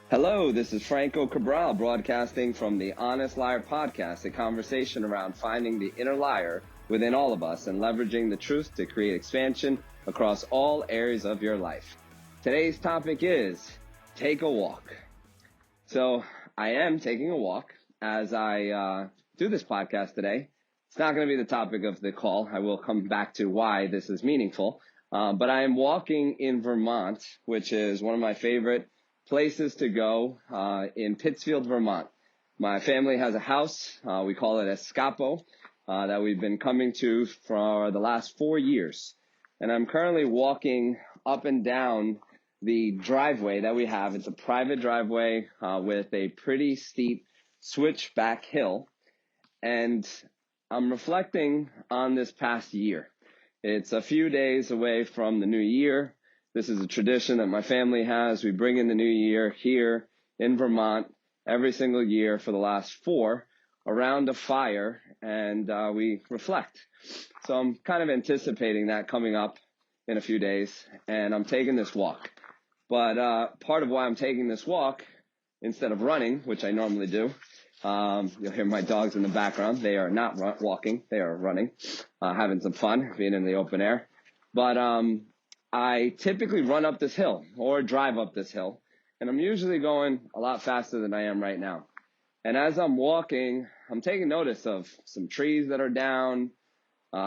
Hello, this is Franco Cabral broadcasting from the Honest Liar podcast, a conversation around finding the inner liar within all of us and leveraging the truth to create expansion across all areas of your life. Today's topic is take a walk. So I am taking a walk as I do this podcast today. It's not going to be the topic of the call. I will come back to why this is meaningful. But I am walking in Vermont, which is one of my favorite places to go in Pittsfield, Vermont. My family has a house, we call it Escapo, that we've been coming to for the last 4 years. And I'm currently walking up and down the driveway that we have. It's a private driveway with a pretty steep switchback hill. And I'm reflecting on this past year. It's a few days away from the new year. This is a tradition that my family has. We bring in the new year here in Vermont every single year for the last 4 around a fire, and we reflect. So I'm kind of anticipating that coming up in a few days, and I'm taking this walk. But part of why I'm taking this walk instead of running, which I normally do, you'll hear my dogs in the background. They are not walking. They are running, having some fun, being in the open air. But I typically run up this hill or drive up this hill, and I'm usually going a lot faster than I am right now. And as I'm walking, I'm taking notice of some trees that are down,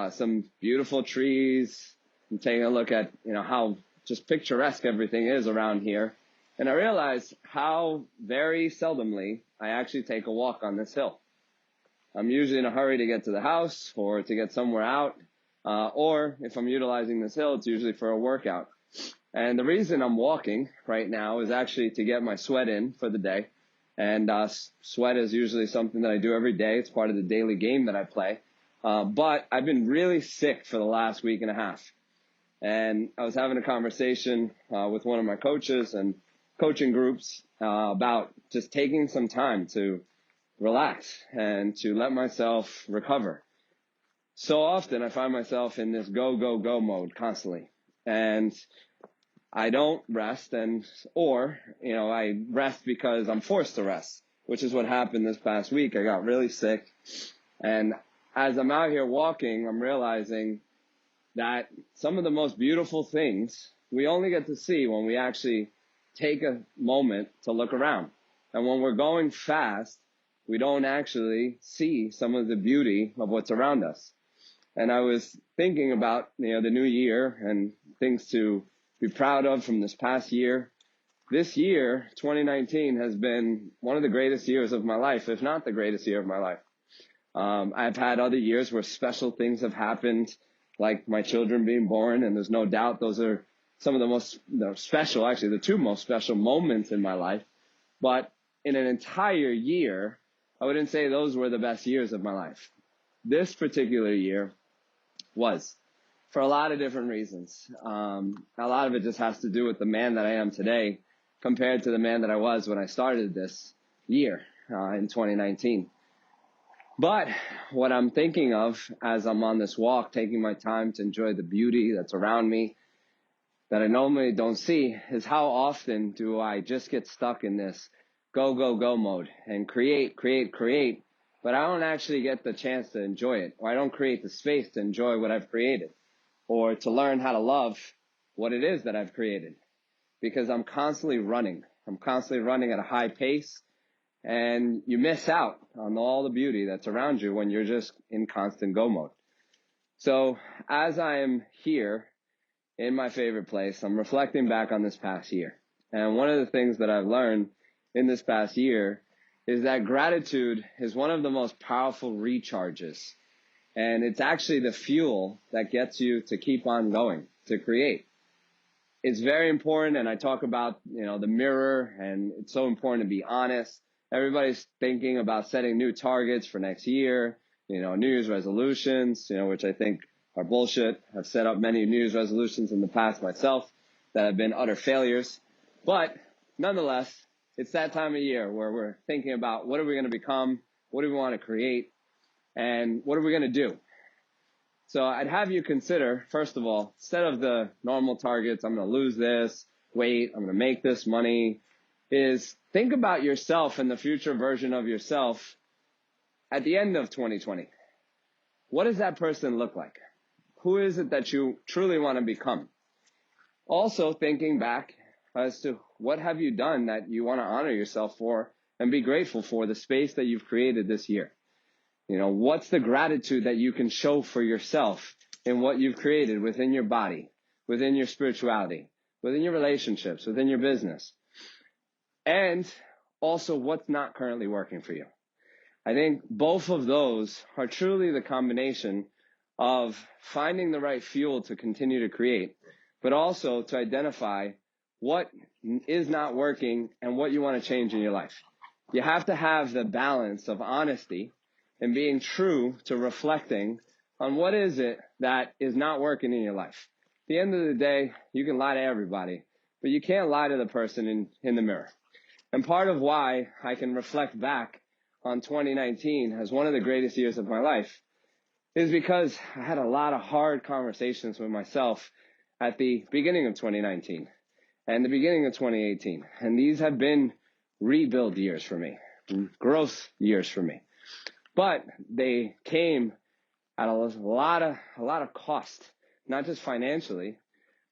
some beautiful trees. I'm taking a look at, how just picturesque everything is around here. And I realize how very seldomly I actually take a walk on this hill. I'm usually in a hurry to get to the house or to get somewhere out. Or if I'm utilizing this hill, it's usually for a workout. And the reason I'm walking right now is actually to get my sweat in for the day. And sweat is usually something that I do every day. It's part of the daily game that I play. But I've been really sick for the last week and a half. And I was having a conversation with one of my coaches and coaching groups about just taking some time to relax and to let myself recover. So often I find myself in this go, go, go mode constantly. And I don't rest or I rest because I'm forced to rest, which is what happened this past week. I got really sick. And as I'm out here walking, I'm realizing that some of the most beautiful things we only get to see when we actually take a moment to look around. And when we're going fast, we don't actually see some of the beauty of what's around us. And I was thinking about, the new year and things to be proud of from this past year. This year, 2019, has been one of the greatest years of my life, if not the greatest year of my life. I've had other years where special things have happened, like my children being born, and there's no doubt those are some of the most special, actually the 2 most special moments in my life. But in an entire year, I wouldn't say those were the best years of my life. This particular year was, for a lot of different reasons. A lot of it just has to do with the man that I am today compared to the man that I was when I started this year in 2019. But what I'm thinking of as I'm on this walk, taking my time to enjoy the beauty that's around me that I normally don't see, is how often do I just get stuck in this go, go, go mode and create, but I don't actually get the chance to enjoy it, or I don't create the space to enjoy what I've created, or to learn how to love what it is that I've created, because I'm constantly running. I'm constantly running at a high pace, and you miss out on all the beauty that's around you when you're just in constant go mode. So as I am here in my favorite place, I'm reflecting back on this past year. And one of the things that I've learned in this past year is that gratitude is one of the most powerful recharges. And it's actually the fuel that gets you to keep on going, to create. It's very important, and I talk about, the mirror, and it's so important to be honest. Everybody's thinking about setting new targets for next year, New Year's resolutions, which I think are bullshit. I've set up many New Year's resolutions in the past myself that have been utter failures. But nonetheless, it's that time of year where we're thinking about what are we going to become, what do we want to create, and what are we going to do? So I'd have you consider, first of all, instead of the normal targets, I'm going to lose this weight, I'm going to make this money, is think about yourself and the future version of yourself at the end of 2020. What does that person look like? Who is it that you truly want to become? Also thinking back as to what have you done that you want to honor yourself for and be grateful for the space that you've created this year. What's the gratitude that you can show for yourself in what you've created within your body, within your spirituality, within your relationships, within your business? And also what's not currently working for you. I think both of those are truly the combination of finding the right fuel to continue to create, but also to identify what is not working and what you want to change in your life. You have to have the balance of honesty and being true to reflecting on what is it that is not working in your life. At the end of the day, you can lie to everybody, but you can't lie to the person in the mirror. And part of why I can reflect back on 2019 as one of the greatest years of my life is because I had a lot of hard conversations with myself at the beginning of 2019 and the beginning of 2018. And these have been rebuild years for me, growth years for me. But they came at a lot of cost, not just financially,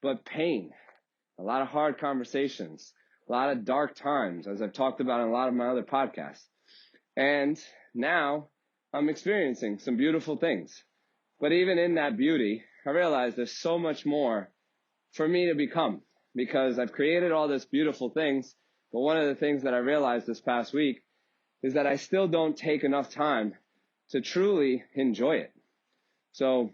but pain, a lot of hard conversations, a lot of dark times, as I've talked about in a lot of my other podcasts. And now I'm experiencing some beautiful things. But even in that beauty, I realize there's so much more for me to become because I've created all these beautiful things. But one of the things that I realized this past week is that I still don't take enough time to truly enjoy it. So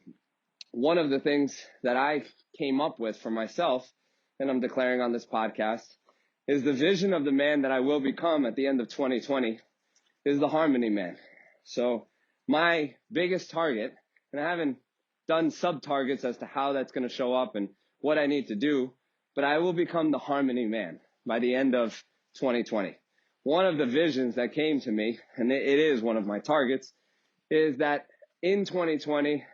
one of the things that I came up with for myself, and I'm declaring on this podcast, is the vision of the man that I will become at the end of 2020 is the harmony man. So my biggest target, and I haven't done sub-targets as to how that's going to show up and what I need to do, but I will become the harmony man by the end of 2020. One of the visions that came to me, and it is one of my targets, is that in 2020,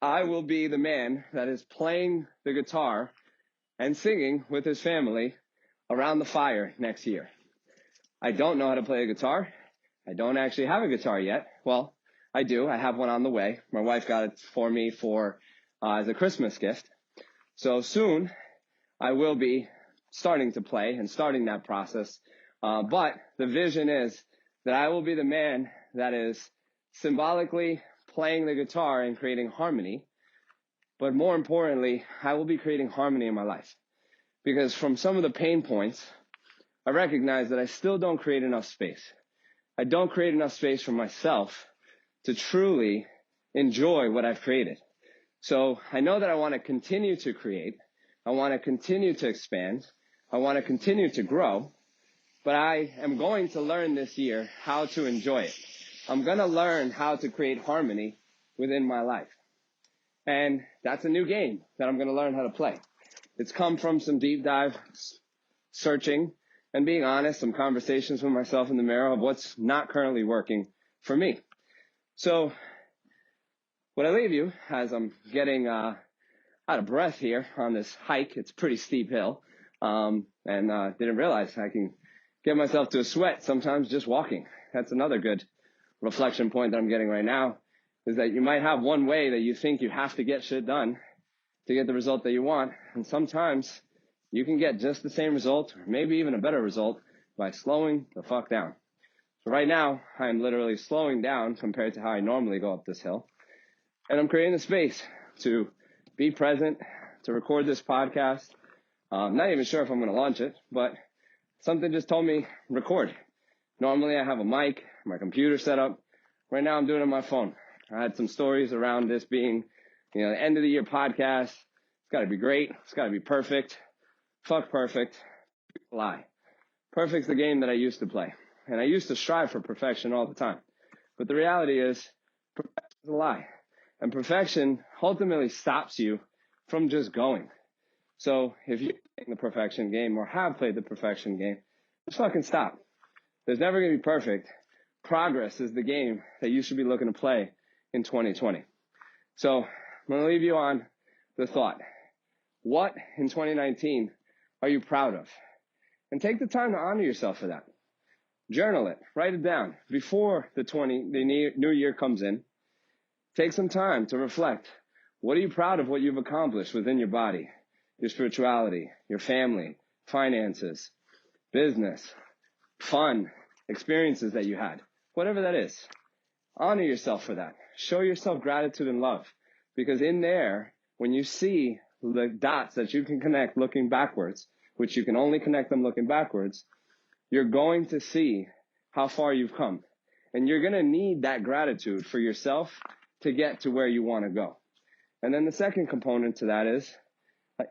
I will be the man that is playing the guitar and singing with his family around the fire next year. I don't know how to play a guitar. I don't actually have a guitar yet. Well, I do. I have one on the way. My wife got it for me as a Christmas gift. So soon I will be starting to play and starting that process. But the vision is that I will be the man that is symbolically playing the guitar and creating harmony. But more importantly, I will be creating harmony in my life. Because from some of the pain points, I recognize that I still don't create enough space. I don't create enough space for myself to truly enjoy what I've created. So I know that I want to continue to create. I want to continue to expand. I want to continue to grow. But I am going to learn this year how to enjoy it. I'm going to learn how to create harmony within my life. And that's a new game that I'm going to learn how to play. It's come from some deep dive searching and being honest, some conversations with myself in the mirror of what's not currently working for me. So what I leave you as I'm getting out of breath here on this hike, it's a pretty steep hill, and didn't realize I can get myself to a sweat sometimes just walking. That's another good reflection point that I'm getting right now, is that you might have one way that you think you have to get shit done to get the result that you want, and sometimes you can get just the same result, or maybe even a better result, by slowing the fuck down. So right now, I'm literally slowing down compared to how I normally go up this hill, and I'm creating the space to be present, to record this podcast. I'm not even sure if I'm going to launch it, but something just told me record. Normally I have a mic, my computer set up. Right now I'm doing it on my phone. I had some stories around this being, the end of the year podcast. It's got to be great. It's got to be perfect. Fuck perfect. Lie. Perfect's the game that I used to play. And I used to strive for perfection all the time. But the reality is, perfection is a lie. And perfection ultimately stops you from just going. So if you're playing the perfection game or have played the perfection game, just fucking stop. There's never going to be perfect. Progress is the game that you should be looking to play in 2020. So I'm going to leave you on the thought. What in 2019 are you proud of? And take the time to honor yourself for that. Journal it. Write it down. Before the new year comes in, take some time to reflect. What are you proud of what you've accomplished within your body, your spirituality, your family, finances, business, fun, experiences that you had, whatever that is. Honor yourself for that. Show yourself gratitude and love. Because in there, when you see the dots that you can connect looking backwards, which you can only connect them looking backwards, you're going to see how far you've come. And you're going to need that gratitude for yourself to get to where you want to go. And then the second component to that is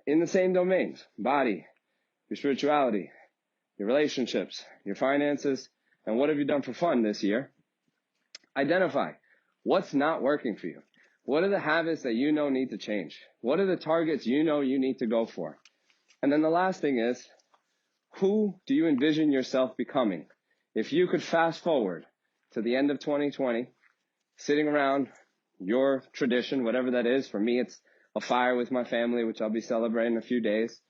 in the same domains, body, your spirituality, your relationships, your finances, and what have you done for fun this year? Identify what's not working for you. What are the habits that you know need to change? What are the targets you know you need to go for? And then the last thing is, who do you envision yourself becoming? If you could fast forward to the end of 2020, sitting around your tradition, whatever that is, for me it's a fire with my family, which I'll be celebrating in a few days.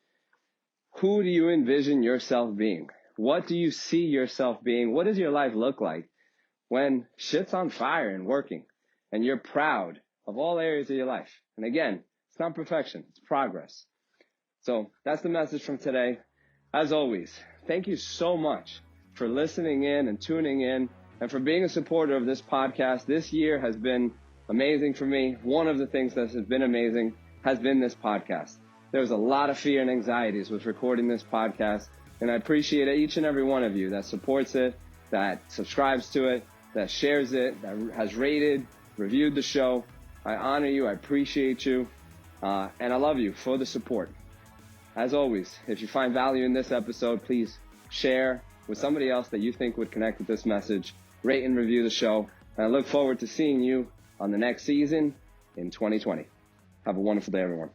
Who do you envision yourself being? What do you see yourself being? What does your life look like when shit's on fire and working and you're proud of all areas of your life? And again, it's not perfection, it's progress. So that's the message from today. As always, thank you so much for listening in and tuning in and for being a supporter of this podcast. This year has been amazing for me. One of the things that has been amazing has been this podcast. There was a lot of fear and anxieties with recording this podcast, and I appreciate each and every one of you that supports it, that subscribes to it, that shares it, that has rated, reviewed the show. I honor you. I appreciate you. And I love you for the support. As always, if you find value in this episode, please share with somebody else that you think would connect with this message. Rate and review the show. And I look forward to seeing you on the next season in 2020. Have a wonderful day, everyone.